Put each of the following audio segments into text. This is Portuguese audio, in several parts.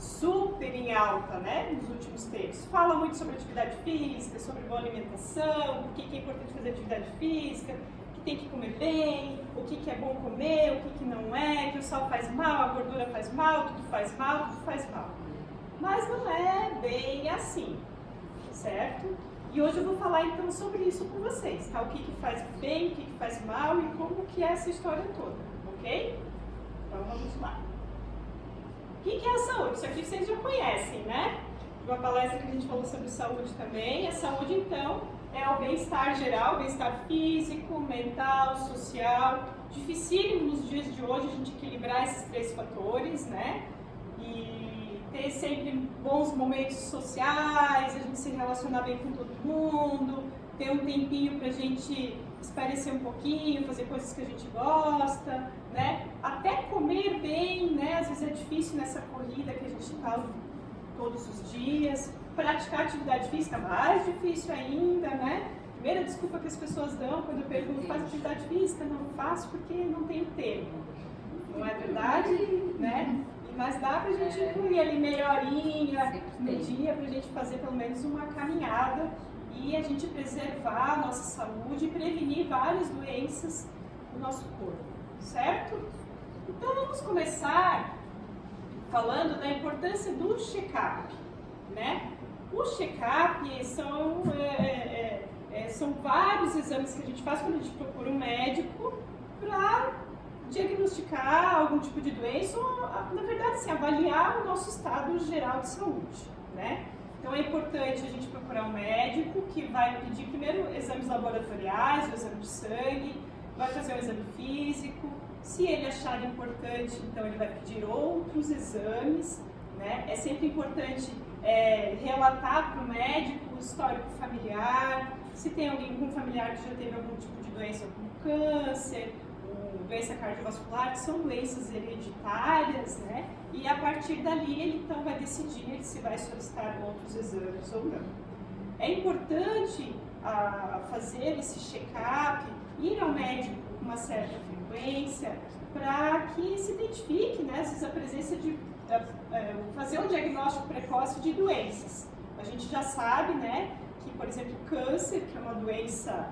super em alta, né, nos últimos tempos. Fala muito sobre atividade física, sobre boa alimentação, por que é importante fazer atividade física, que tem que comer bem, o que é bom comer, o que não é, que o sal faz mal, a gordura faz mal, tudo faz mal, tudo faz mal. Mas não é bem assim, certo? E hoje eu vou falar então sobre isso com vocês, tá? O que faz bem, o que faz mal e como que é essa história toda, ok? Então vamos lá. O que é a saúde? Isso aqui vocês já conhecem, né? Uma palestra que a gente falou sobre saúde também. A saúde, então, é o bem-estar geral, bem-estar físico, mental, social. Dificílimo nos dias de hoje a gente equilibrar esses três fatores, né? E ter sempre bons momentos sociais, a gente se relacionar bem com todo mundo, ter um tempinho pra gente espairecer um pouquinho, fazer coisas que a gente gosta, né? Até comer bem, né? Às vezes é difícil nessa corrida que a gente está todos os dias. Praticar atividade física, mais difícil ainda, né? Primeira desculpa que as pessoas dão quando eu pergunto, faz atividade física? Não faço porque não tenho tempo. Não é verdade? Né? Mas dá pra gente incluir ali meia horinha no dia pra gente fazer pelo menos uma caminhada e a gente preservar a nossa saúde e prevenir várias doenças do nosso corpo, certo? Então vamos começar falando da importância do check-up, né? O check-up são vários exames que a gente faz quando a gente procura um médico para diagnosticar algum tipo de doença ou, na verdade, assim, avaliar o nosso estado geral de saúde, né? Então é importante a gente procurar um médico que vai pedir primeiro exames laboratoriais, o exame de sangue, vai fazer um exame físico. Se ele achar importante, então ele vai pedir outros exames, né? É sempre importante relatar para o médico o histórico familiar, se tem alguém com familiar que já teve algum tipo de doença como câncer, doença cardiovascular, que são doenças hereditárias, né? E a partir dali ele então vai decidir se vai solicitar outros exames ou não. É importante fazer esse check-up, ir ao médico com uma certa frequência, para que se identifique, né, às vezes a presença de fazer um diagnóstico precoce de doenças. A gente já sabe, né, que, por exemplo, câncer, que é uma doença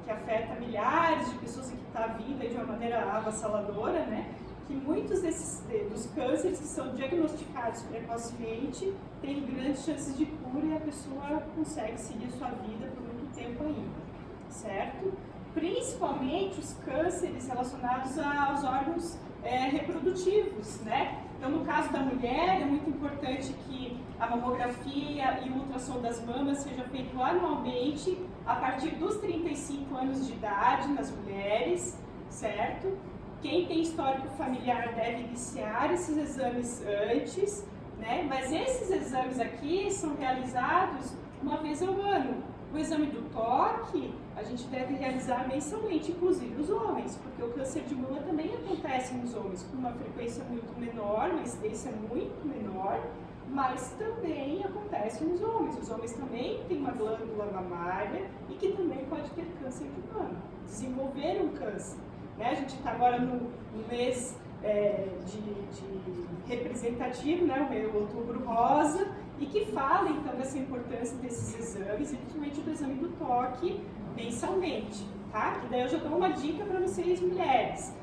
que afeta milhares de pessoas e que está vindo de uma maneira avassaladora, né? Que muitos dos cânceres que são diagnosticados precocemente têm grandes chances de cura e a pessoa consegue seguir sua vida por muito tempo ainda, certo? Principalmente os cânceres relacionados aos órgãos reprodutivos, né? Então, no caso da mulher, é muito importante que a mamografia e o ultrassom das mamas seja feito anualmente a partir dos 35 anos de idade nas mulheres, certo? Quem tem histórico familiar deve iniciar esses exames antes, né? Mas esses exames aqui são realizados uma vez ao ano. O exame do toque a gente deve realizar mensalmente, inclusive os homens, porque o câncer de mama também acontece nos homens com uma frequência muito menor, uma incidência muito menor, mas também acontece nos homens. Os homens também têm uma glândula mamária e que também pode ter câncer de mama, desenvolver um câncer. Né? A gente está agora no mês de representativo, né? O Outubro Rosa, e que fala então dessa importância desses exames, e principalmente do exame do toque mensalmente, tá? E daí eu já dou uma dica para vocês, mulheres.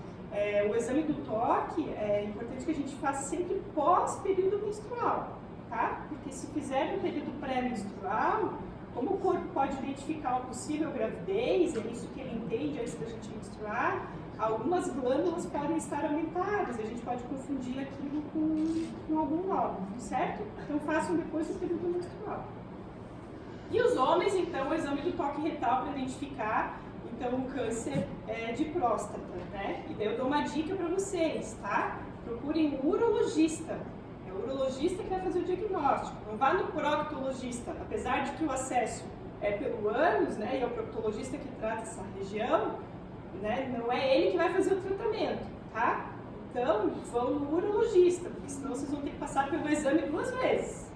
O exame do toque é importante que a gente faça sempre pós-período menstrual, tá? Porque se fizer no período pré-menstrual, como o corpo pode identificar uma possível gravidez, é isso que ele entende antes da gente menstruar, algumas glândulas podem estar aumentadas, e a gente pode confundir aquilo com algum nódulo, certo? Então façam depois do período menstrual. E os homens, então, o exame do toque retal para identificar, então, o câncer de próstata, né? E daí eu dou uma dica para vocês, tá? Procurem um urologista. É o urologista que vai fazer o diagnóstico. Não vá no proctologista, apesar de que o acesso é pelo ânus, né? E é o proctologista que trata essa região, né? Não é ele que vai fazer o tratamento, tá? Então, vão no urologista, porque senão vocês vão ter que passar pelo exame 2 vezes.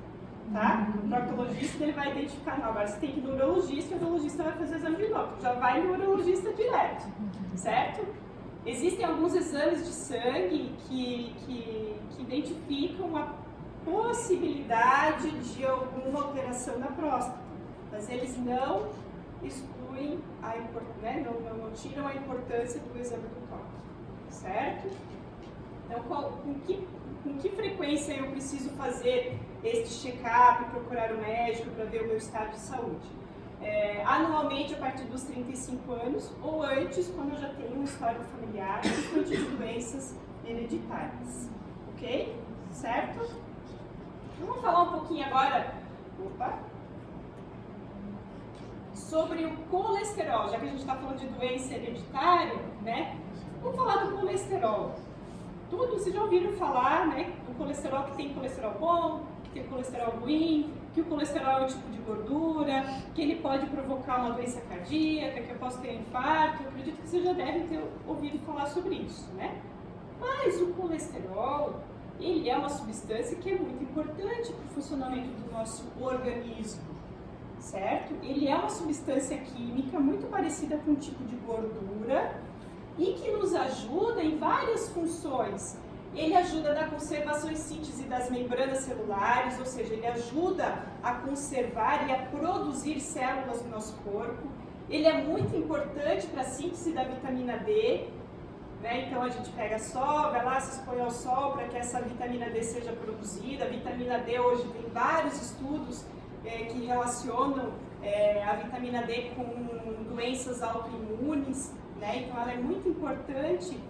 Tá? O proctologista ele vai identificar, não, agora você tem que ir no urologista e o urologista vai fazer o exame de novo. Já vai no urologista direto, certo? Existem alguns exames de sangue que identificam a possibilidade de alguma alteração na próstata, mas eles não excluem não tiram a importância do exame do toque, certo? Então, com que frequência eu preciso fazer este check-up, procurar o médico para ver o meu estado de saúde? Anualmente a partir dos 35 anos ou antes, quando eu já tenho um histórico familiar de doenças hereditárias, ok? Certo? Vamos falar um pouquinho agora sobre o colesterol, já que a gente está falando de doença hereditária, né? Vamos falar do colesterol. Vocês já ouviram falar, né, do colesterol, que tem colesterol bom, que tem colesterol ruim, que o colesterol é um tipo de gordura, que ele pode provocar uma doença cardíaca, que eu posso ter um infarto. Eu acredito que vocês já devem ter ouvido falar sobre isso, né? Mas o colesterol, ele é uma substância que é muito importante para o funcionamento do nosso organismo, certo? Ele é uma substância química muito parecida com um tipo de gordura e que nos ajuda em várias funções. Ele ajuda na conservação e síntese das membranas celulares, ou seja, ele ajuda a conservar e a produzir células no nosso corpo. Ele é muito importante para a síntese da vitamina D, né? Então a gente pega sol, vai lá, se expõe ao sol para que essa vitamina D seja produzida. A vitamina D hoje tem vários estudos que relacionam a vitamina D com doenças autoimunes, né? Então ela é muito importante.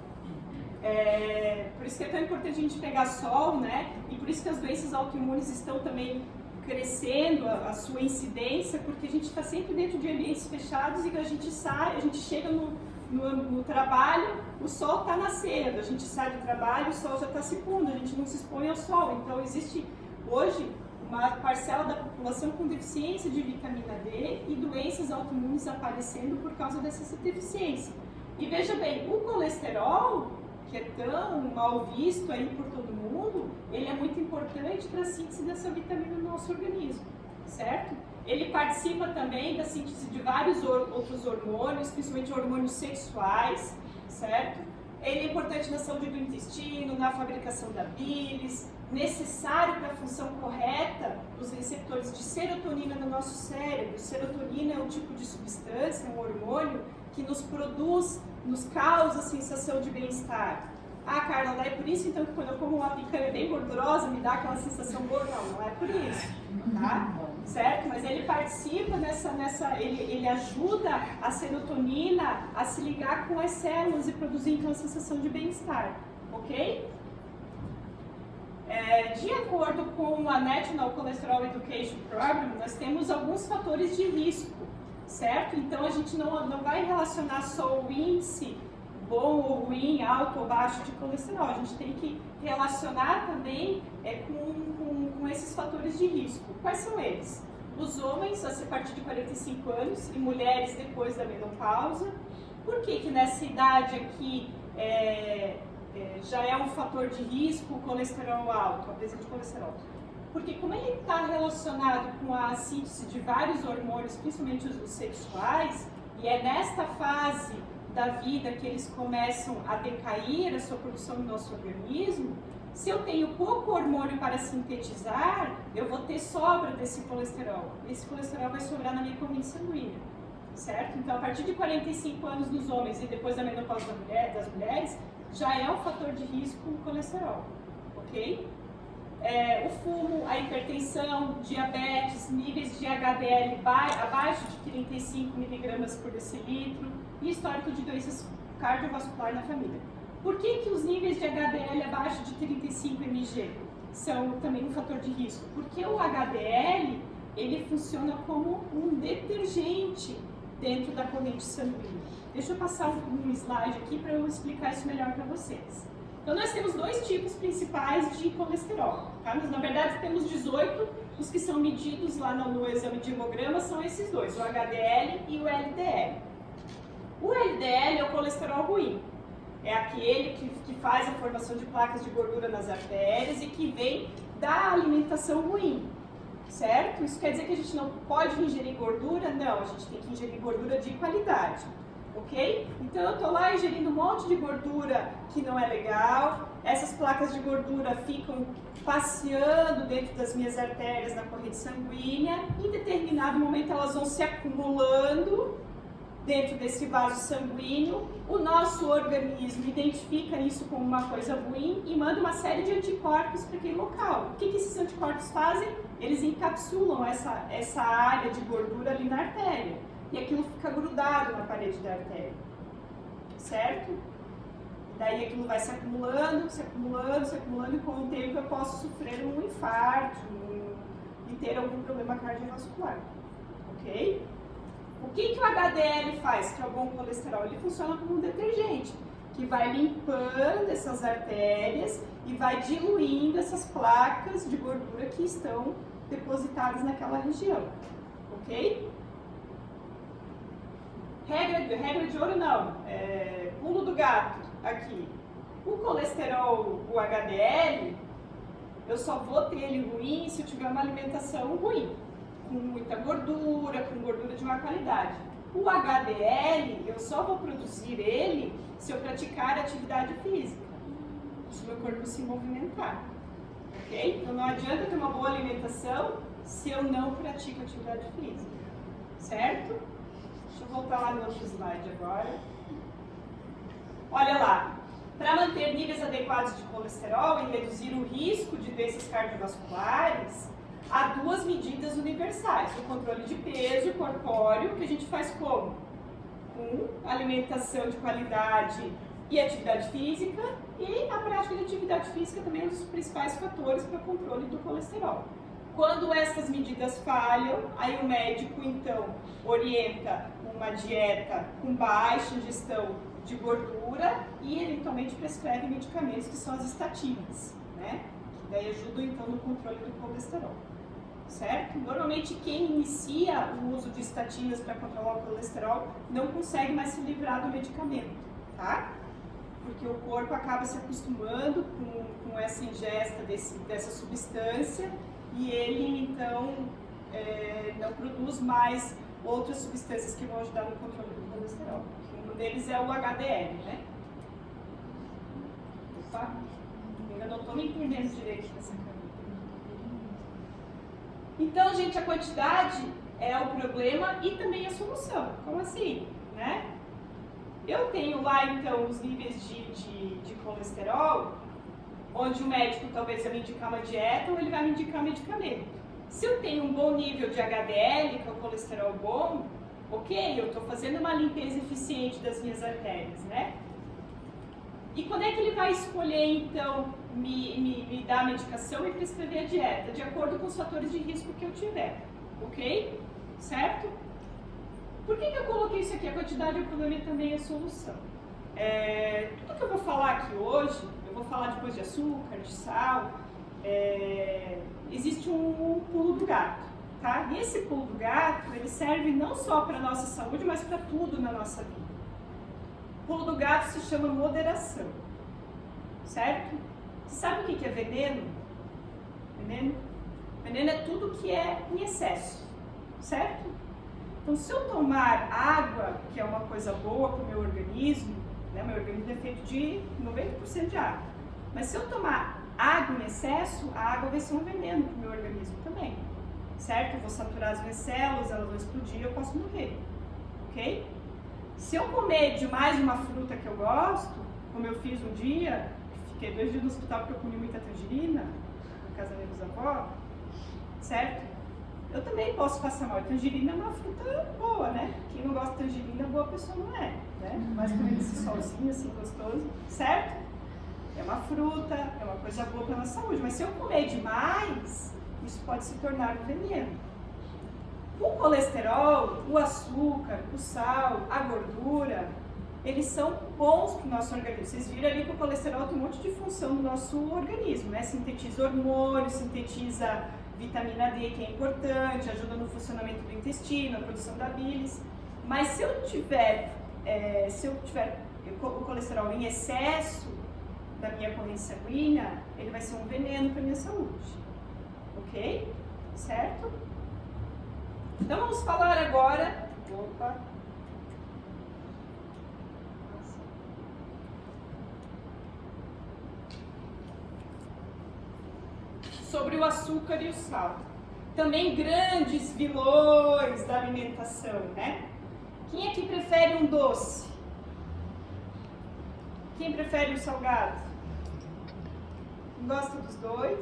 Por isso que é tão importante a gente pegar sol, né? E por isso que as doenças autoimunes estão também crescendo a sua incidência, porque a gente está sempre dentro de ambientes fechados e a gente sai, a gente chega no trabalho, o sol está nascendo, a gente sai do trabalho, o sol já está se pondo, a gente não se expõe ao sol. Então existe hoje uma parcela da população com deficiência de vitamina D e doenças autoimunes aparecendo por causa dessa deficiência. E veja bem, o colesterol, que é tão mal visto aí por todo mundo, ele é muito importante para a síntese dessa vitamina no nosso organismo, certo? Ele participa também da síntese de vários outros hormônios, principalmente hormônios sexuais, certo? Ele é importante na saúde do intestino, na fabricação da bilis, necessário para a função correta dos receptores de serotonina no nosso cérebro. Serotonina é um tipo de substância, um hormônio que nos produz, nos causa a sensação de bem-estar. Ah, Carla, não é por isso então que quando eu como uma picanha bem gordurosa me dá aquela sensação boa? Não é por isso, tá? Certo? Mas ele participa ele ajuda a serotonina a se ligar com as células e produzir então a sensação de bem-estar, ok? De acordo com a National Cholesterol Education Program, nós temos alguns fatores de risco, certo? Então a gente não vai relacionar só o índice bom ou ruim, alto ou baixo de colesterol, a gente tem que relacionar também com esses fatores de risco. Quais são eles? Os homens a partir de 45 anos e mulheres depois da menopausa. Por que nessa idade aqui já é um fator de risco o colesterol alto, a presença de colesterol? Porque como ele está relacionado com a síntese de vários hormônios, principalmente os sexuais, e é nesta fase da vida que eles começam a decair a sua produção no nosso organismo, se eu tenho pouco hormônio para sintetizar, eu vou ter sobra desse colesterol. Esse colesterol vai sobrar na minha corrente sanguínea, certo? Então, a partir de 45 anos dos homens e depois da menopausa das mulheres, já é um fator de risco o colesterol, ok? O fumo, a hipertensão, diabetes, níveis de HDL abaixo de 35 mg por decilitro e histórico de doenças cardiovasculares na família. Por que os níveis de HDL abaixo de 35 mg são também um fator de risco? Porque o HDL, ele funciona como um detergente dentro da corrente sanguínea. Deixa eu passar um slide aqui para eu explicar isso melhor para vocês. Então nós temos dois tipos principais de colesterol, tá? Mas, na verdade temos 18, os que são medidos lá no exame de hemograma são esses dois, o HDL e o LDL. O LDL é o colesterol ruim, é aquele que faz a formação de placas de gordura nas artérias e que vem da alimentação ruim, certo? Isso quer dizer que a gente não pode ingerir gordura? Não, a gente tem que ingerir gordura de qualidade. Ok? Então eu estou lá ingerindo um monte de gordura que não é legal, essas placas de gordura ficam passeando dentro das minhas artérias na corrente sanguínea. Em determinado momento elas vão se acumulando dentro desse vaso sanguíneo. O nosso organismo identifica isso como uma coisa ruim e manda uma série de anticorpos para aquele local. O que esses anticorpos fazem? Eles encapsulam essa área de gordura ali na artéria. E aquilo fica grudado na parede da artéria. Certo? Daí aquilo vai se acumulando, se acumulando, se acumulando, e com o tempo eu posso sofrer um infarto e ter algum problema cardiovascular. Ok? O que o HDL faz, que é o bom colesterol? Ele funciona como um detergente, que vai limpando essas artérias e vai diluindo essas placas de gordura que estão depositadas naquela região. Ok? Regra de ouro não, pulo do gato aqui. O colesterol, o HDL, eu só vou ter ele ruim se eu tiver uma alimentação ruim, com muita gordura, com gordura de má qualidade. O HDL, eu só vou produzir ele se eu praticar atividade física, se o meu corpo se movimentar. Ok? Então não adianta ter uma boa alimentação se eu não pratico atividade física. Certo? Deixa eu voltar lá no outro slide agora. Olha lá, para manter níveis adequados de colesterol e reduzir o risco de doenças cardiovasculares, há duas medidas universais: o controle de peso corpóreo, que a gente faz como? Com alimentação de qualidade e atividade física, e a prática de atividade física também é um dos principais fatores para o controle do colesterol. Quando essas medidas falham, aí o médico então orienta uma dieta com baixa ingestão de gordura e eventualmente prescreve medicamentos que são as estatinas, né? Que daí ajudam então no controle do colesterol, certo? Normalmente quem inicia o uso de estatinas para controlar o colesterol não consegue mais se livrar do medicamento, tá? Porque o corpo acaba se acostumando com essa ingesta dessa substância e ele então não produz mais outras substâncias que vão ajudar no controle do colesterol. Um deles é o HDL, né? Opa, ainda não estou me entendendo direito nessa câmera. Então, gente, a quantidade é o problema e também a solução. Como assim, né? Eu tenho lá, então, os níveis de colesterol, onde o médico talvez vai me indicar uma dieta ou ele vai me indicar medicamento. Se eu tenho um bom nível de HDL, que é o colesterol bom, ok, eu estou fazendo uma limpeza eficiente das minhas artérias, né? E quando é que ele vai escolher, então, me dar a medicação e prescrever a dieta? De acordo com os fatores de risco que eu tiver, ok? Certo? Por que eu coloquei isso aqui? A quantidade é o problema e também a solução. Tudo que eu vou falar aqui hoje, eu vou falar depois de açúcar, de sal, existe um pulo do gato, tá? E esse pulo do gato, ele serve não só para a nossa saúde, mas para tudo na nossa vida. O pulo do gato se chama moderação, certo? Você sabe o que é veneno? Veneno é tudo que é em excesso, certo? Então, se eu tomar água, que é uma coisa boa para o meu organismo, né? Meu organismo é feito de 90% de água, mas se eu tomar água em excesso, a água vai ser um veneno para o meu organismo também, certo? Eu vou saturar as minhas células, elas vão explodir, eu posso morrer, ok? Se eu comer demais uma fruta que eu gosto, como eu fiz um dia, fiquei 2 dias no hospital porque eu comi muita tangerina, na casa da minha avó, certo? Eu também posso passar mal. Tangerina é uma fruta boa, né? Quem não gosta de tangerina, boa pessoa não é, né? Mas comendo esse solzinho assim gostoso, certo? É uma fruta, é uma coisa boa para a nossa saúde, mas se eu comer demais, isso pode se tornar um veneno. O colesterol, o açúcar, o sal, a gordura, eles são bons para o nosso organismo. Vocês viram ali que o colesterol tem um monte de função no nosso organismo, né? Sintetiza hormônios, sintetiza vitamina D, que é importante, ajuda no funcionamento do intestino, a produção da bilis. Mas se eu tiver o colesterol em excesso da minha corrente sanguínea, ele vai ser um veneno para a minha saúde. Ok? Certo? Então vamos falar agora. Opa! sobre o açúcar e o sal. Também grandes vilões da alimentação, né? Quem aqui prefere um doce? Quem prefere o salgado? Gosta dos dois?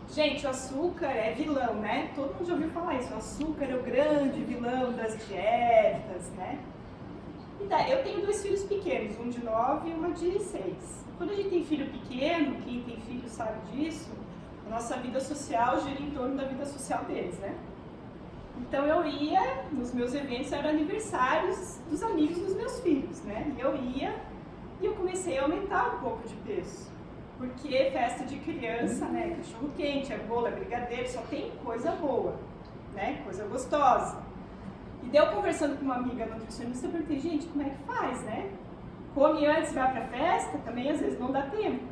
Gente, o açúcar é vilão, né? Todo mundo já ouviu falar isso. O açúcar é o grande vilão das dietas, né? E daí, eu tenho 2 filhos pequenos, um de 9 e uma de 6. Quando a gente tem filho pequeno, quem tem filho sabe disso, a nossa vida social gira em torno da vida social deles, né? Então eu ia, nos meus eventos eram aniversários dos amigos dos meus filhos, né? E eu ia e eu comecei a aumentar um pouco de peso. Porque festa de criança, né? Cachorro quente, é bolo, é brigadeiro, só tem coisa boa, né? Coisa gostosa. E daí eu conversando com uma amiga nutricionista, eu perguntei, gente, como é que faz, né? Come antes, vai pra festa, também às vezes não dá tempo.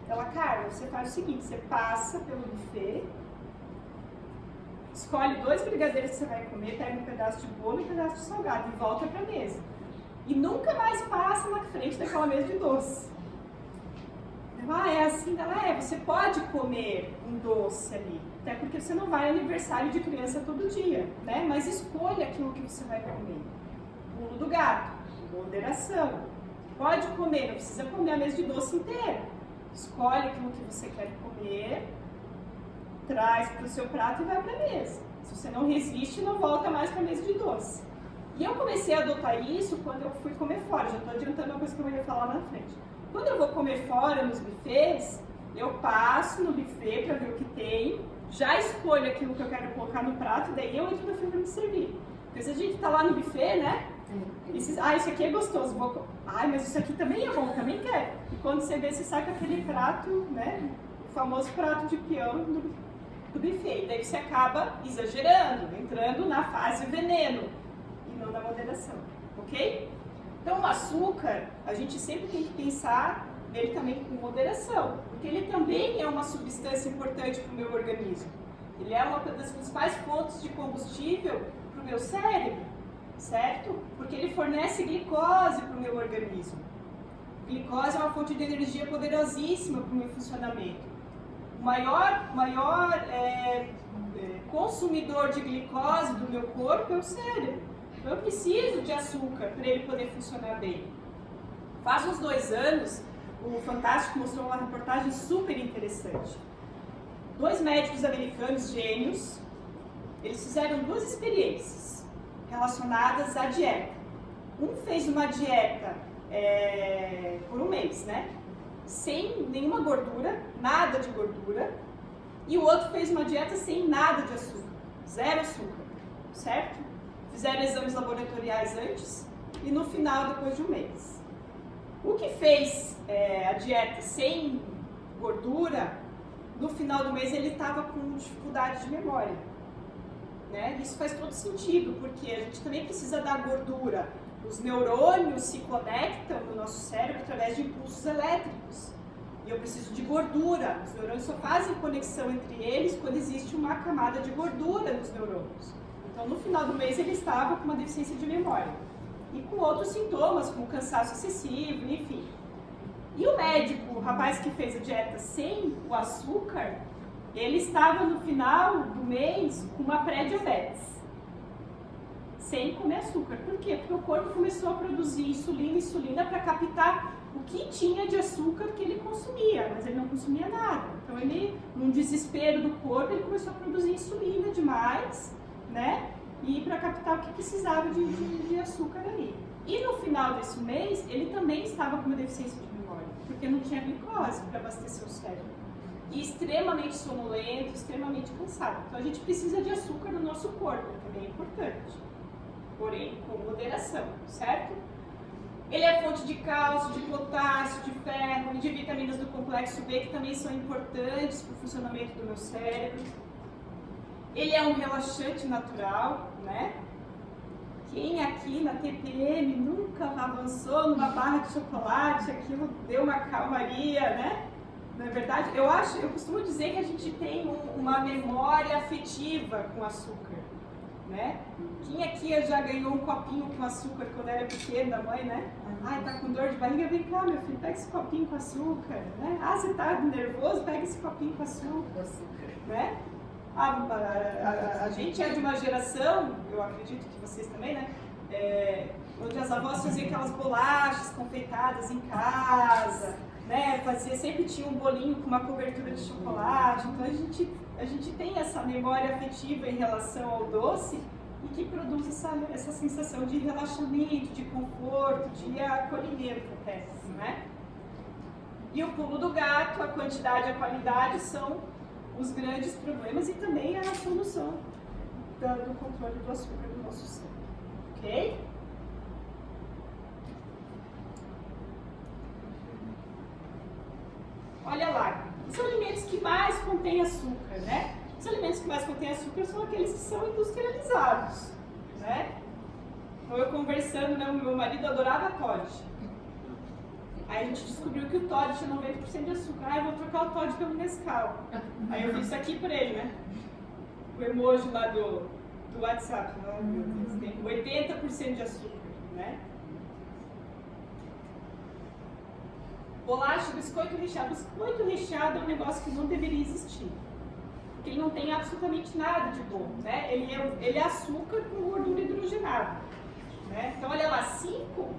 Ela, Carla, você faz o seguinte, você passa pelo buffet, escolhe 2 brigadeiros que você vai comer, pega um pedaço de bolo e um pedaço de salgado e volta pra mesa. E nunca mais passa na frente daquela mesa de doce. Ela, é assim? Ela, você pode comer um doce ali, até porque você não vai ao aniversário de criança todo dia, né? Mas escolha aquilo que você vai comer. Pulo do gato, moderação. Pode comer, não precisa comer a mesa de doce inteira. Escolhe aquilo que você quer comer, traz para o seu prato e vai para a mesa. Se você não resiste, não volta mais para a mesa de doce. E eu comecei a adotar isso quando eu fui comer fora. Já estou adiantando uma coisa que eu ia falar na frente. Quando eu vou comer fora nos buffets, eu passo no buffet para ver o que tem, já escolho aquilo que eu quero colocar no prato, daí eu entro na fila para me servir. Porque se a gente está lá no buffet, né? Isso aqui é gostoso. Mas isso aqui também é bom, também quero. E quando você vê, você sai com aquele prato, né? O famoso prato de peão do buffet. E daí você acaba exagerando, entrando na fase veneno e não na moderação, ok? Então o açúcar, a gente sempre tem que pensar nele também com moderação, porque ele também é uma substância importante para o meu organismo. Ele é uma das principais fontes de combustível para o meu cérebro, certo? Porque ele fornece glicose para o meu organismo. Glicose é uma fonte de energia poderosíssima para o meu funcionamento. O maior consumidor de glicose do meu corpo é o cérebro. Eu preciso de açúcar para ele poder funcionar bem. Faz uns 2 anos, o Fantástico mostrou uma reportagem super interessante. 2 médicos americanos gênios, eles fizeram 2 experiências relacionadas à dieta. Um fez uma dieta por um mês, né? Sem nenhuma gordura, nada de gordura. E o outro fez uma dieta sem nada de açúcar, 0 açúcar, certo? Fizeram exames laboratoriais antes e no final, depois de um mês. O que fez a dieta sem gordura, no final do mês ele estava com dificuldade de memória. Né? Isso faz todo sentido, porque a gente também precisa da gordura. Os neurônios se conectam no nosso cérebro através de impulsos elétricos. E eu preciso de gordura. Os neurônios só fazem conexão entre eles quando existe uma camada de gordura nos neurônios. Então, no final do mês, ele estava com uma deficiência de memória. E com outros sintomas, como cansaço excessivo, enfim. E o médico, o rapaz que fez a dieta sem o açúcar, ele estava no final do mês com uma pré-diabetes. Sem comer açúcar. Por quê? Porque o corpo começou a produzir insulina para captar o que tinha de açúcar que ele consumia, mas ele não consumia nada. Então, ele, num desespero do corpo, ele começou a produzir insulina demais, né? E para captar o que precisava de açúcar ali. E no final desse mês, ele também estava com uma deficiência de memória, porque não tinha glicose para abastecer o cérebro. E extremamente sonolento, extremamente cansado. Então a gente precisa de açúcar no nosso corpo, também é importante. Porém, com moderação, certo? Ele é fonte de cálcio, de potássio, de ferro e de vitaminas do complexo B, que também são importantes para o funcionamento do meu cérebro. Ele é um relaxante natural, né? Quem aqui na TPM nunca avançou numa barra de chocolate, aquilo deu uma calmaria, né? Na verdade, eu costumo dizer que a gente tem uma memória afetiva com açúcar. né? Quem aqui já ganhou um copinho com açúcar quando era pequeno da mãe, né? Ai, tá com dor de barriga, vem cá, meu filho, pega esse copinho com açúcar, né? Ah, você tá nervoso, pega esse copinho com açúcar, né? A gente é de uma geração, eu acredito que vocês também, né? Onde as avós faziam aquelas bolachas confeitadas em casa, né? Sempre tinha um bolinho com uma cobertura de chocolate. Então a gente tem essa memória afetiva em relação ao doce e que produz essa sensação de relaxamento, de conforto, de acolhimento até, né? E o pulo do gato, a quantidade e a qualidade são os grandes problemas e também a solução do controle do açúcar no nosso sangue, ok? Olha lá, os alimentos que mais contêm açúcar, né? Os alimentos que mais contêm açúcar são aqueles que são industrializados, né? Então eu conversando, né, o meu marido adorava Toddy. Aí a gente descobriu que o Toddy tinha 90% de açúcar. Ah, eu vou trocar o Toddy pelo Nescau. Aí eu fiz isso aqui pra ele, né? O emoji lá do WhatsApp. Oh, meu Deus, tem 80% de açúcar, né? Bolacha, biscoito recheado. Biscoito recheado é um negócio que não deveria existir. Porque ele não tem absolutamente nada de bom, né? Ele é açúcar com gordura hidrogenada, né? Então olha lá, 5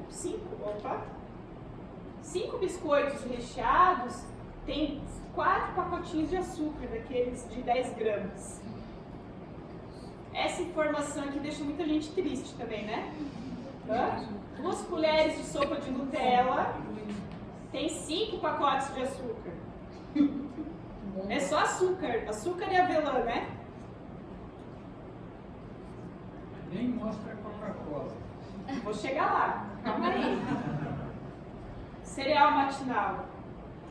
biscoitos recheados tem 4 pacotinhos de açúcar, daqueles de 10 gramas. Essa informação aqui deixa muita gente triste também, né? 2 colheres de sopa de Nutella tem 5 pacotes de açúcar. É só açúcar e avelã, né? Nem mostra a Coca-Cola. Vou chegar lá, calma aí. Cereal matinal.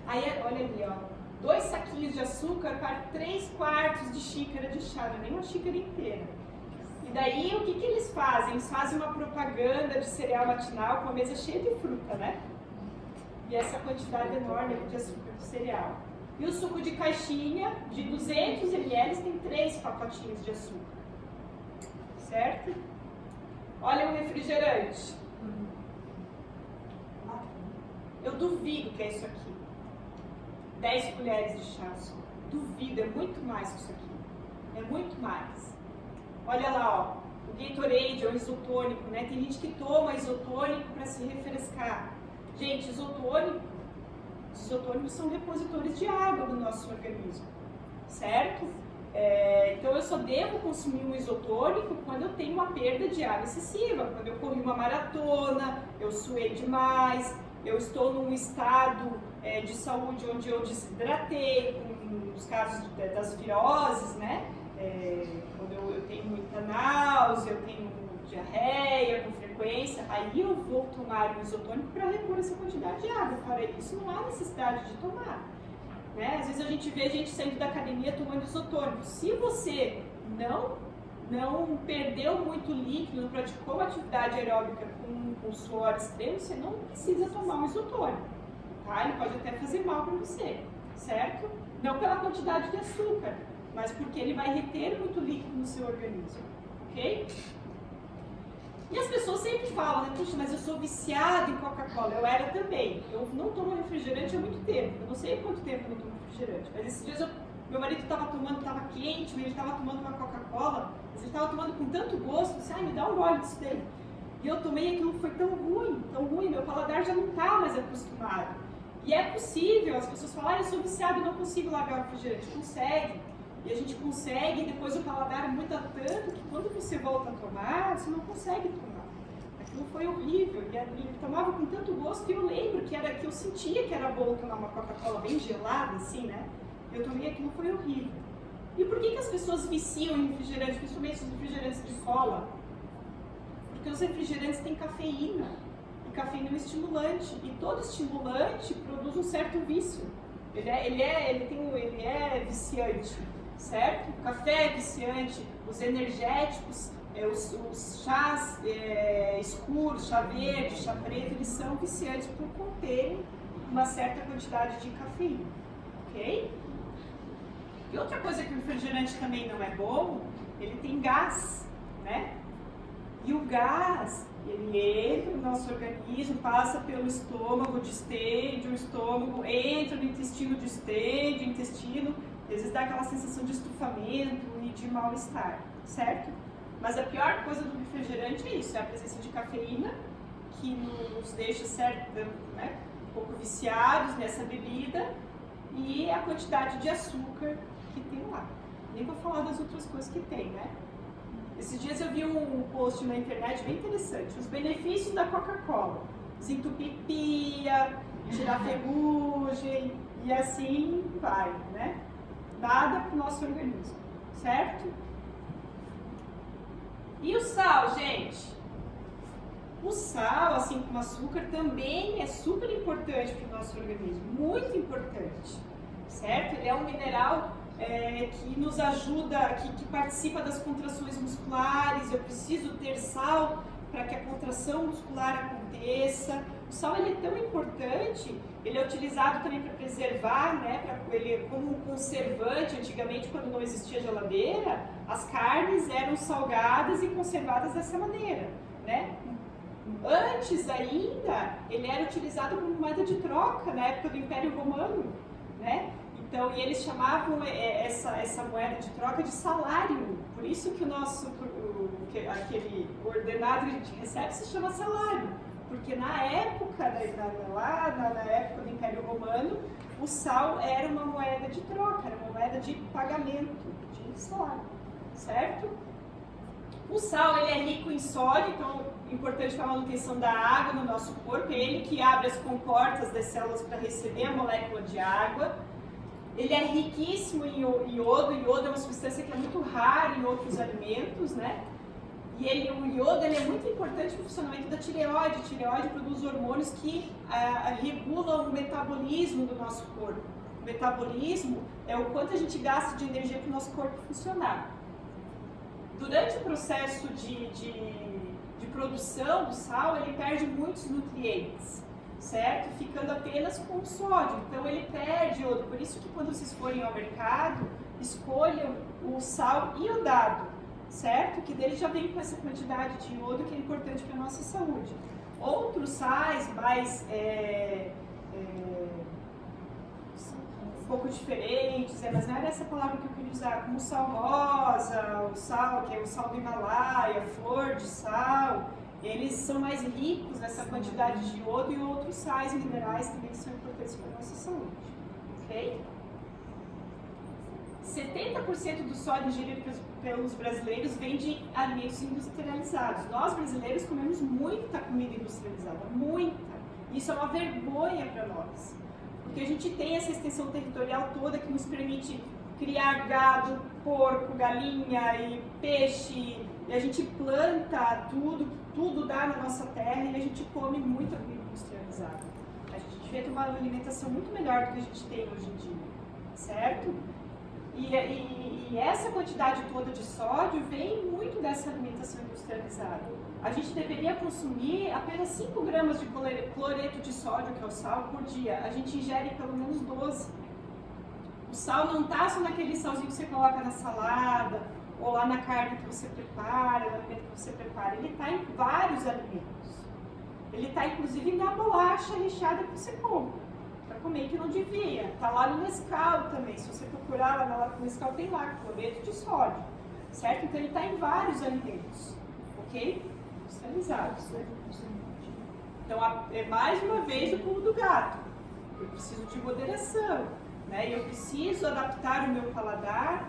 Aí, olha ali, ó. 2 saquinhos de açúcar para 3/4 de xícara de chá, não é nem uma xícara inteira. E daí, o que eles fazem? Eles fazem uma propaganda de cereal matinal com a mesa cheia de fruta, né? E essa quantidade enorme de açúcar do cereal. E o suco de caixinha, de 200 ml, tem 3 pacotinhos de açúcar. Certo? Olha o refrigerante. Eu duvido que é isso aqui. 10 colheres de chá só. Duvido, é muito mais que isso aqui. É muito mais. Olha lá, ó. O Gatorade é o isotônico, né? Tem gente que toma isotônico para se refrescar. Gente, os isotônicos são repositores de água no nosso organismo, certo? Então eu só devo consumir um isotônico quando eu tenho uma perda de água excessiva, quando eu corri uma maratona, eu suei demais, eu estou num estado de saúde onde eu desidratei, com os casos das viroses, né? Quando eu tenho muita náusea, eu tenho diarreia com frequência, aí eu vou tomar um isotônico para repor essa quantidade de água. Fora isso, não há necessidade de tomar. Né? Às vezes a gente vê gente saindo da academia tomando isotônico. Se você não perdeu muito líquido, não praticou uma atividade aeróbica com suor extremo, você não precisa tomar um isotônico. Tá? Ele pode até fazer mal para você, certo? Não pela quantidade de açúcar, mas porque ele vai reter muito líquido no seu organismo, ok? E as pessoas sempre falam, né? Puxa, mas eu sou viciada em Coca-Cola. Eu era também. Eu não tomo refrigerante há muito tempo. Eu não sei há quanto tempo eu não tomo refrigerante. Mas esses dias meu marido estava tomando, estava quente, ele estava tomando uma Coca-Cola. Mas ele estava tomando com tanto gosto. Eu disse, ai, me dá um gole disso daí. E eu tomei, aquilo foi tão ruim. Meu paladar já não está mais acostumado. E é possível, as pessoas falam, eu sou viciada, eu não consigo largar o refrigerante. Consegue. E a gente consegue, e depois o paladar muda tanto que quando você volta a tomar, você não consegue tomar. Aquilo foi horrível, e ele tomava com tanto gosto que eu lembro que eu sentia que era bom tomar uma Coca-Cola bem gelada, assim, né? Eu tomei, aquilo foi horrível. E por que as pessoas viciam em refrigerante, principalmente os refrigerantes de cola? Porque os refrigerantes têm cafeína, e cafeína é um estimulante, e todo estimulante produz um certo vício. Ele é viciante. Certo? O café é viciante, os energéticos, os chás escuros, chá verde, chá preto, eles são viciantes por conterem uma certa quantidade de cafeína, ok? E outra coisa que o refrigerante também não é bom, ele tem gás, né? E o gás, ele entra no nosso organismo, passa pelo estômago, distende o estômago, entra no intestino, distende o intestino, às vezes dá aquela sensação de estufamento e de mal-estar, certo? Mas a pior coisa do refrigerante é isso, é a presença de cafeína, que nos deixa né, um pouco viciados nessa bebida, e a quantidade de açúcar que tem lá. Nem vou falar das outras coisas que tem, né? Esses dias eu vi um post na internet bem interessante, os benefícios da Coca-Cola. Desentupir pia, tirar ferrugem e assim vai, né? Nada para o nosso organismo, certo? E o sal, gente? O sal, assim como o açúcar, também é super importante para o nosso organismo, muito importante, certo? Ele é um mineral que nos ajuda, que participa das contrações musculares. Eu preciso ter sal para que a contração muscular aconteça. O sal ele é tão importante, ele é utilizado também para preservar, né? Ele como um conservante. Antigamente, quando não existia geladeira, as carnes eram salgadas e conservadas dessa maneira, né? Antes ainda, ele era utilizado como moeda de troca na época do Império Romano, né? Então, e eles chamavam essa moeda de troca de salário. Por isso que aquele ordenado que a gente recebe se chama salário. Porque na época, na época do Império Romano, o sal era uma moeda de troca, era uma moeda de pagamento de salário, certo? O sal ele é rico em sódio, então é importante para a manutenção da água no nosso corpo. É ele que abre as comportas das células para receber a molécula de água. Ele é riquíssimo em iodo. O iodo é uma substância que é muito rara em outros alimentos, né? E o iodo ele é muito importante para o funcionamento da tireoide. A tireoide produz hormônios que regulam o metabolismo do nosso corpo. O metabolismo é o quanto a gente gasta de energia para o nosso corpo funcionar. Durante o processo de produção do sal, ele perde muitos nutrientes, certo? Ficando apenas com o sódio, então ele perde iodo. Por isso que quando vocês forem ao mercado, escolham o sal iodado, certo? Que dele já vem com essa quantidade de iodo que é importante para a nossa saúde. Outros sais mais um pouco diferentes, mas não era essa palavra que eu queria usar, como o sal rosa, o sal, que é o sal do Himalaia, flor de sal, eles são mais ricos nessa quantidade de iodo, e outros sais minerais também são importantes para a nossa saúde, ok? 70% do sódio ingerido pelos brasileiros vem de alimentos industrializados. Nós brasileiros comemos muita comida industrializada, muita. Isso é uma vergonha para nós. Porque a gente tem essa extensão territorial toda que nos permite criar gado, porco, galinha e peixe, e a gente planta tudo dá na nossa terra, e a gente come muita comida industrializada. A gente devia ter uma alimentação muito melhor do que a gente tem hoje em dia, certo? E essa quantidade toda de sódio vem muito dessa alimentação industrializada. A gente deveria consumir apenas 5 gramas de cloreto de sódio, que é o sal, por dia. A gente ingere pelo menos 12. O sal não está só naquele salzinho que você coloca na salada, ou lá na carne que você prepara, no alimento que você prepara. Ele está em vários alimentos. Ele está inclusive na bolacha recheada que você compra, para comer que não devia. Está lá no Nescau também. Se você procurar lá na lata do Nescau, tem lá cloreto de sódio, certo? Então ele está em vários alimentos, ok? Industrializados, né? Então, mais uma vez o pulo do gato. Eu preciso de moderação, né? E eu preciso adaptar o meu paladar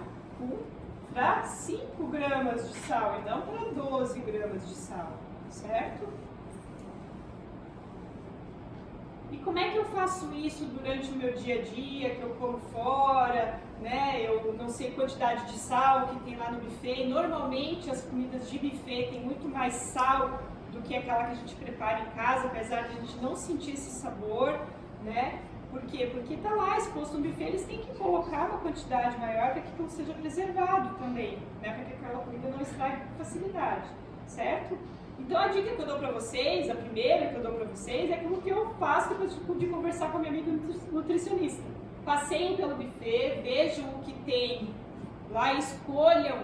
para 5 gramas de sal e não para 12 gramas de sal, certo? E como é que eu faço isso durante o meu dia a dia, que eu como fora, né? Eu não sei a quantidade de sal que tem lá no buffet. Normalmente as comidas de buffet têm muito mais sal do que aquela que a gente prepara em casa, apesar de a gente não sentir esse sabor, né? Por quê? Porque está lá exposto no buffet, eles têm que colocar uma quantidade maior para que aquilo seja preservado também, né? Para que aquela comida não estrague com facilidade, certo? Então a dica que eu dou para vocês, a primeira que eu dou para vocês, é aquilo que eu faço depois de conversar com a minha amiga nutricionista. Passeiem pelo buffet, vejam o que tem lá, escolham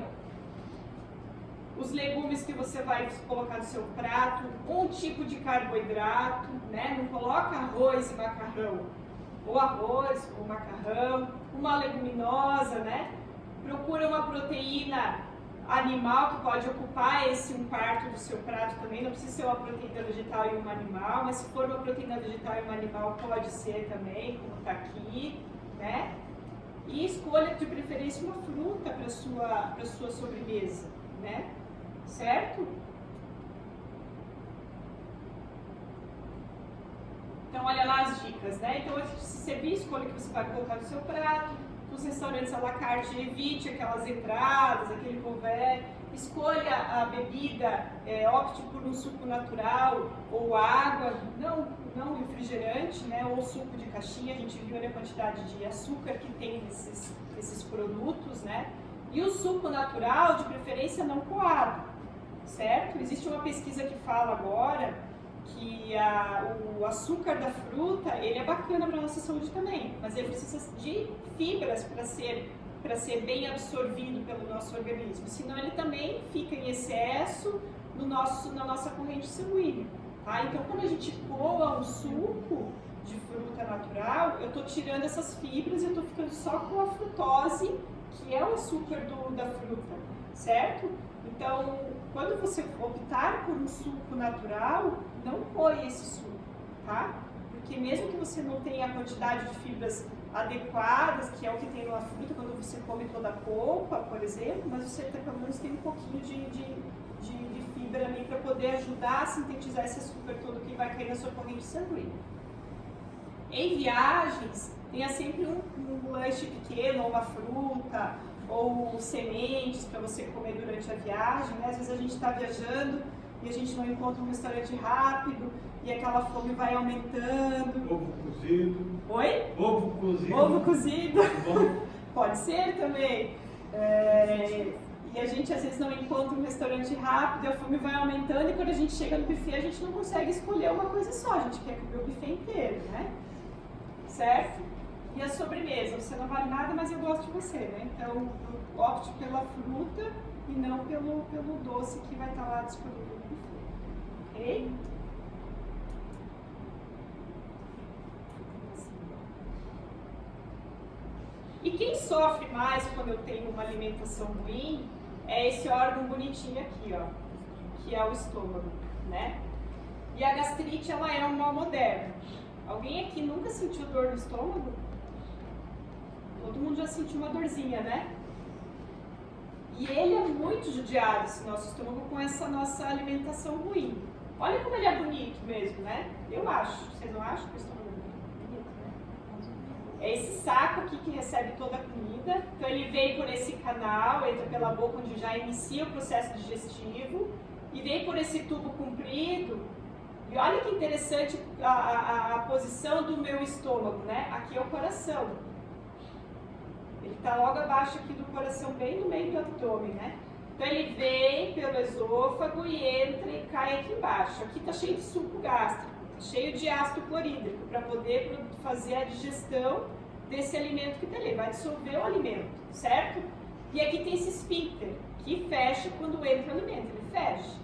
os legumes que você vai colocar no seu prato, um tipo de carboidrato, né? Não coloca arroz e macarrão, ou arroz ou macarrão, uma leguminosa, né? Procura uma proteína animal que pode ocupar esse 1/4 do seu prato também, não precisa ser uma proteína vegetal e uma animal, mas se for uma proteína vegetal e uma animal pode ser também, como está aqui, né? E escolha de preferência uma fruta para sua sobremesa, né? Certo? Então olha lá as dicas, né? Então antes de se servir, escolha o que você vai colocar no seu prato. Nos restaurantes à la carte, evite aquelas entradas, aquele couvert. Escolha a bebida, opte por um suco natural ou água, não refrigerante, né? Ou suco de caixinha. A gente viu a quantidade de açúcar que tem nesses produtos, né? E o suco natural, de preferência não coado, certo? Existe uma pesquisa que fala agora que o açúcar da fruta, ele é bacana para a nossa saúde também, mas ele precisa de fibras para ser bem absorvido pelo nosso organismo, senão ele também fica em excesso na nossa corrente sanguínea, tá? Então, quando a gente coa um suco de fruta natural, eu estou tirando essas fibras e eu estou ficando só com a frutose, que é o açúcar da fruta, certo? Então, quando você optar por um suco natural, não coe esse suco, tá? Porque mesmo que você não tenha a quantidade de fibras adequadas, que é o que tem numa fruta, quando você come toda a polpa, por exemplo, mas você pelo menos tem um pouquinho de fibra ali para poder ajudar a sintetizar esse açúcar todo que vai cair na sua corrente sanguínea. Em viagens, tenha sempre um lanche pequeno, ou uma fruta, ou sementes para você comer durante a viagem, né? Às vezes a gente está viajando e a gente não encontra um restaurante rápido e aquela fome vai aumentando. Ovo cozido. Oi? Ovo cozido. Ovo cozido. Pode ser também. E a gente às vezes não encontra um restaurante rápido e a fome vai aumentando e quando a gente chega no buffet a gente não consegue escolher uma coisa só, a gente quer comer o buffet inteiro, né? Certo? E a sobremesa, você não vale nada, mas eu gosto de você, né? Então, opte pela fruta e não pelo doce que vai estar lá disponível no buffet. Ok? E quem sofre mais quando eu tenho uma alimentação ruim é esse órgão bonitinho aqui, ó, que é o estômago, né? E a gastrite, ela é um mal moderno. Alguém aqui nunca sentiu dor no estômago? Todo mundo já sentiu uma dorzinha, né? E ele é muito judiado, esse nosso estômago, com essa nossa alimentação ruim. Olha como ele é bonito mesmo, né? Eu acho. Vocês não acham que o estômago é bonito, né? É esse saco aqui que recebe toda a comida. Então ele vem por esse canal, entra pela boca onde já inicia o processo digestivo e vem por esse tubo comprido. E olha que interessante a posição do meu estômago, né? Aqui é o coração. Ele está logo abaixo aqui do coração, bem no meio do abdômen, né? Então ele vem pelo esôfago e entra e cai aqui embaixo. Aqui está cheio de suco gástrico, cheio de ácido clorídrico, para poder fazer a digestão desse alimento que está ali. Vai dissolver o alimento, certo? E aqui tem esse esfíncter, que fecha quando entra o alimento, ele fecha.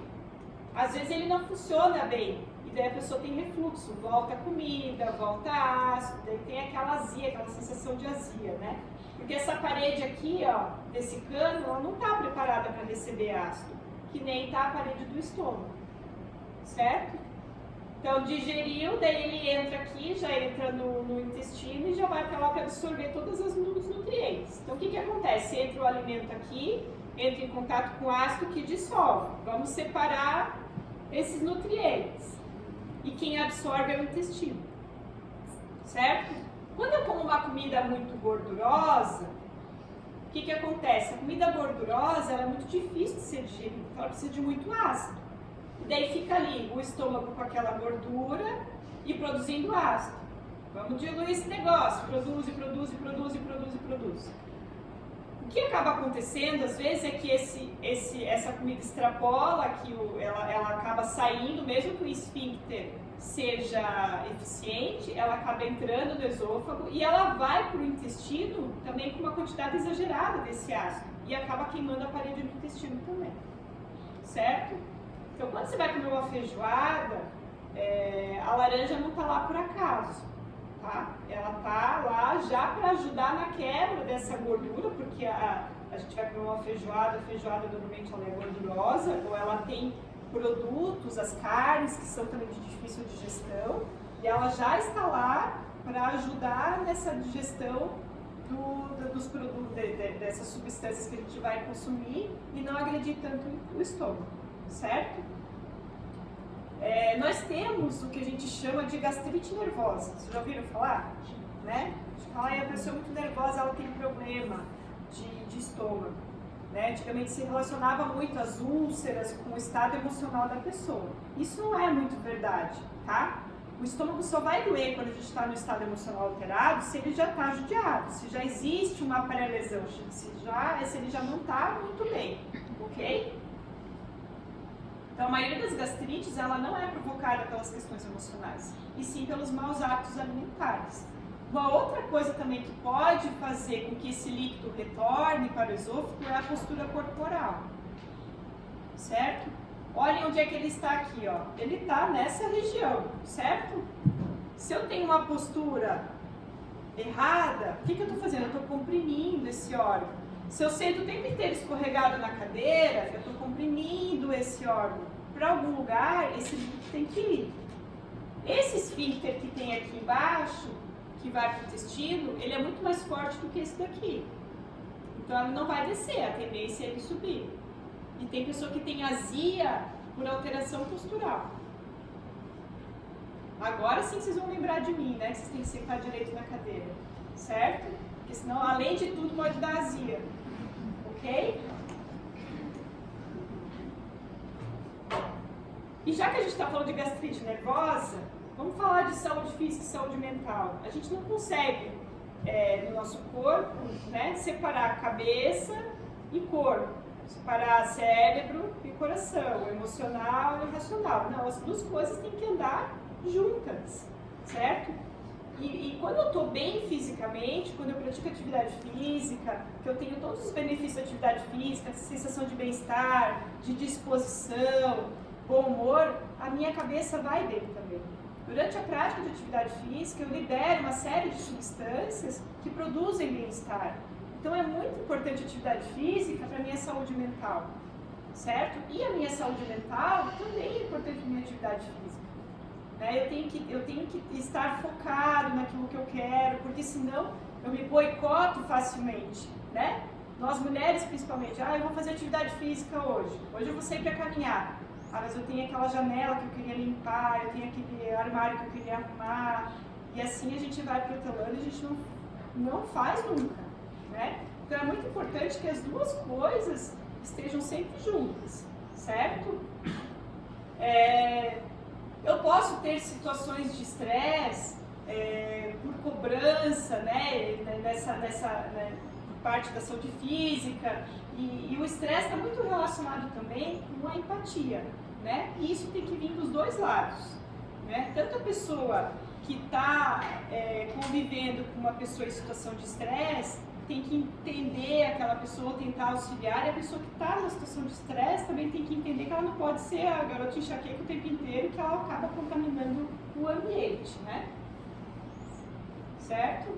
Às vezes ele não funciona bem, e daí a pessoa tem refluxo, volta a comida, volta ácido, daí tem aquela azia, aquela sensação de azia, né? Porque essa parede aqui, ó, desse cano, ela não está preparada para receber ácido, que nem está a parede do estômago, certo? Então digeriu, daí ele entra aqui, já entra no intestino e já vai para lá para absorver todos os nutrientes. Então o que acontece? Entra o alimento aqui, entra em contato com o ácido que dissolve. Vamos separar esses nutrientes. E quem absorve é o intestino, certo? Quando eu como uma comida muito gordurosa, o que acontece? A comida gordurosa ela é muito difícil de ser digerida, ela precisa de muito ácido. E daí fica ali o estômago com aquela gordura e produzindo ácido. Vamos diluir esse negócio, produz. O que acaba acontecendo, às vezes, é que essa comida extrapola, que ela acaba saindo, mesmo que o esfíncter seja eficiente, ela acaba entrando no esôfago e ela vai para o intestino também com uma quantidade exagerada desse ácido e acaba queimando a parede do intestino também. certo? Então, quando você vai comer uma feijoada, a laranja não está lá por acaso, tá? Ela está lá já para ajudar na quebra dessa gordura, porque a gente vai comer uma feijoada, a feijoada normalmente ela é gordurosa, ou ela tem produtos, as carnes, que são também de difícil digestão, e ela já está lá para ajudar nessa digestão dos produtos, dessas substâncias que a gente vai consumir e não agredir tanto o estômago, certo? Nós temos o que a gente chama de gastrite nervosa. Vocês já ouviram falar? Né? A gente fala, a pessoa muito nervosa, ela tem problema de estômago. Né? Antigamente se relacionava muito as úlceras com o estado emocional da pessoa. Isso não é muito verdade, tá? O estômago só vai doer quando a gente está no estado emocional alterado se ele já está judiado, se já existe uma pré-lesão, se ele já não está muito bem, ok? Então, a maioria das gastrites, ela não é provocada pelas questões emocionais, e sim pelos maus hábitos alimentares. Uma outra coisa também que pode fazer com que esse líquido retorne para o esôfago é a postura corporal, certo? Olhem onde é que ele está aqui, ó. Ele está nessa região, certo? Se eu tenho uma postura errada, o que eu estou fazendo? Eu estou comprimindo esse órgão. Se eu sento o tempo inteiro escorregado na cadeira, eu estou comprimindo esse órgão. Para algum lugar, esse líquido tem que ir. Esse esfíncter que tem aqui embaixo, que vai para o intestino, ele é muito mais forte do que esse daqui. Então, ele não vai descer, a tendência é ele subir. E tem pessoa que tem azia por alteração postural. Agora sim vocês vão lembrar de mim, né? Que vocês têm que sentar direito na cadeira, certo? Porque senão, além de tudo, pode dar azia. Ok? E já que a gente está falando de gastrite nervosa, vamos falar de saúde física e saúde mental. A gente não consegue, no nosso corpo, né, separar cabeça e corpo. Separar cérebro e coração, o emocional e o racional. Não, as duas coisas têm que andar juntas, certo? E quando eu estou bem fisicamente, quando eu pratico atividade física, que eu tenho todos os benefícios da atividade física, sensação de bem-estar, de disposição, bom humor, a minha cabeça vai bem também. Durante a prática de atividade física, eu libero uma série de substâncias que produzem bem-estar. Então é muito importante a atividade física para a minha saúde mental, certo? E a minha saúde mental também é importante para a minha atividade física. Né? Eu tenho que estar focado naquilo que eu quero, porque senão eu me boicoto facilmente, né? Nós mulheres principalmente, eu vou fazer atividade física hoje eu vou sair para caminhar. Mas eu tenho aquela janela que eu queria limpar, eu tenho aquele armário que eu queria arrumar, e assim a gente vai protelando e a gente não faz nunca. Né? Então é muito importante que as duas coisas estejam sempre juntas, certo? Eu posso ter situações de estresse por cobrança, né, nessa parte da saúde física, e o estresse está muito relacionado também com a empatia, né? E isso tem que vir dos dois lados, né? Tanto a pessoa que está convivendo com uma pessoa em situação de estresse tem que entender aquela pessoa, tentar auxiliar, e a pessoa que está numa situação de estresse também tem que entender que ela não pode ser a garota enxaqueca o tempo inteiro, que ela acaba contaminando o ambiente, né? Certo?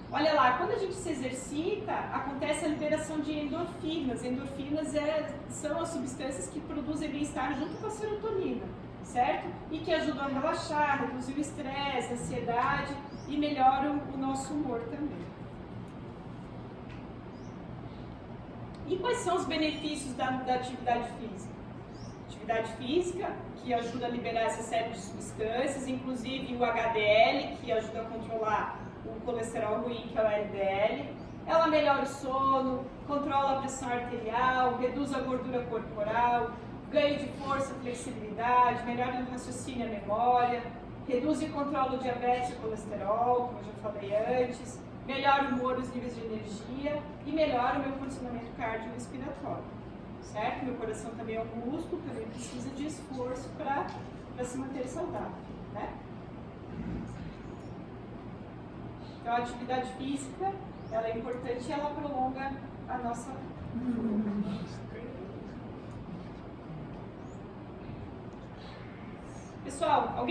Olha lá, quando a gente se exercita, acontece a liberação de endorfinas. Endorfinas são as substâncias que produzem bem-estar junto com a serotonina, certo? E que ajudam a relaxar, reduzir o estresse, a ansiedade e melhoram o nosso humor também. E quais são os benefícios da atividade física? Atividade física, que ajuda a liberar essa série de substâncias, inclusive o HDL, que ajuda a controlar o colesterol ruim, que é o LDL. Ela melhora o sono, controla a pressão arterial, reduz a gordura corporal, ganho de força, flexibilidade, melhora o raciocínio e a memória, reduz e controla o diabetes e o colesterol, como eu já falei antes, melhora o humor, os níveis de energia e melhora o meu condicionamento cardiorrespiratório, certo? Meu coração também é um músculo, também precisa de esforço para se manter saudável, né? Então, a atividade física, ela é importante e ela prolonga a nossa vida. pessoal, alguém